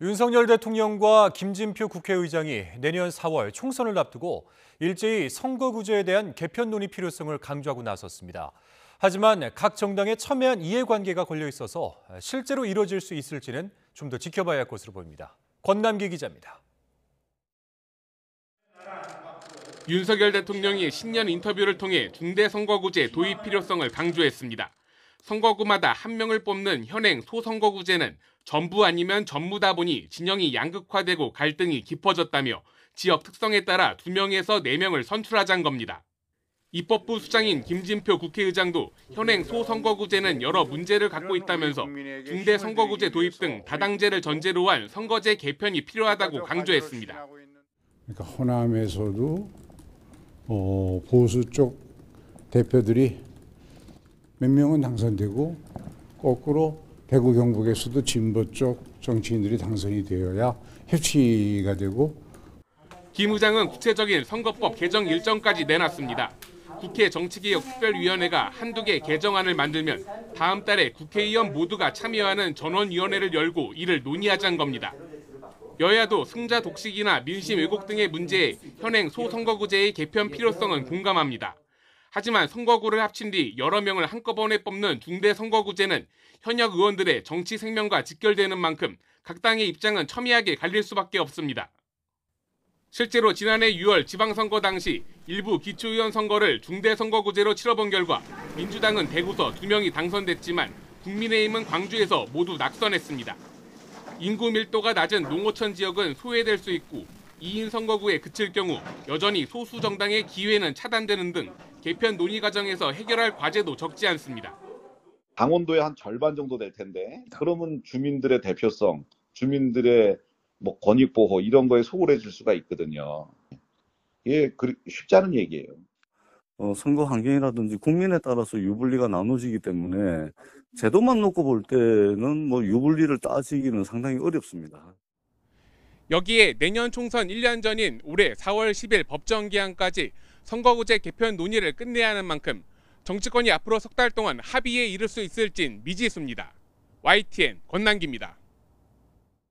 윤석열 대통령과 김진표 국회의장이 내년 4월 총선을 앞두고 일제히 선거구제에 대한 개편 논의 필요성을 강조하고 나섰습니다. 하지만 각 정당의 첨예한 이해관계가 걸려 있어서 실제로 이뤄질 수 있을지는 좀 더 지켜봐야 할 것으로 보입니다. 권남기 기자입니다. 윤석열 대통령이 신년 인터뷰를 통해 중대선거구제 도입 필요성을 강조했습니다. 선거구마다 한 명을 뽑는 현행 소선거구제는 전부 아니면 전무다 보니 진영이 양극화되고 갈등이 깊어졌다며 지역 특성에 따라 2명에서 4명을 선출하자는 겁니다. 입법부 수장인 김진표 국회의장도 현행 소선거구제는 여러 문제를 갖고 있다면서 중대선거구제 도입 등 다당제를 전제로 한 선거제 개편이 필요하다고 강조했습니다. 그러니까 호남에서도 보수 쪽 대표들이 몇 명은 당선되고 거꾸로 대구 경북에서도 진보 쪽 정치인들이 당선이 되어야 협치가 되고. 김 의장은 구체적인 선거법 개정 일정까지 내놨습니다. 국회 정치개혁특별위원회가 한두 개 개정안을 만들면 다음 달에 국회의원 모두가 참여하는 전원위원회를 열고 이를 논의하자는 겁니다. 여야도 승자 독식이나 민심 왜곡 등의 문제에 현행 소선거구제의 개편 필요성은 공감합니다. 하지만 선거구를 합친 뒤 여러 명을 한꺼번에 뽑는 중대선거구제는 현역 의원들의 정치 생명과 직결되는 만큼 각 당의 입장은 첨예하게 갈릴 수밖에 없습니다. 실제로 지난해 6월 지방선거 당시 일부 기초의원 선거를 중대선거구제로 치러본 결과 민주당은 대구서 2명이 당선됐지만 국민의힘은 광주에서 모두 낙선했습니다. 인구 밀도가 낮은 농어촌 지역은 소외될 수 있고 2인 선거구에 그칠 경우 여전히 소수 정당의 기회는 차단되는 등 개편 논의 과정에서 해결할 과제도 적지 않습니다. 강원도의 한 절반 정도 될 텐데 그러면 주민들의 대표성, 주민들의 권익 보호 이런 거에 소홀해질 수가 있거든요. 이게 쉽지 않은 얘기예요. 선거 환경이라든지 국민에 따라서 유불리가 나눠지기 때문에 제도만 놓고 볼 때는 유불리를 따지기는 상당히 어렵습니다. 여기에 내년 총선 1년 전인 올해 4월 10일 법정 기한까지 선거구제 개편 논의를 끝내야 하는 만큼 정치권이 앞으로 석 달 동안 합의에 이를 수 있을진 미지수입니다. YTN 권남기입니다.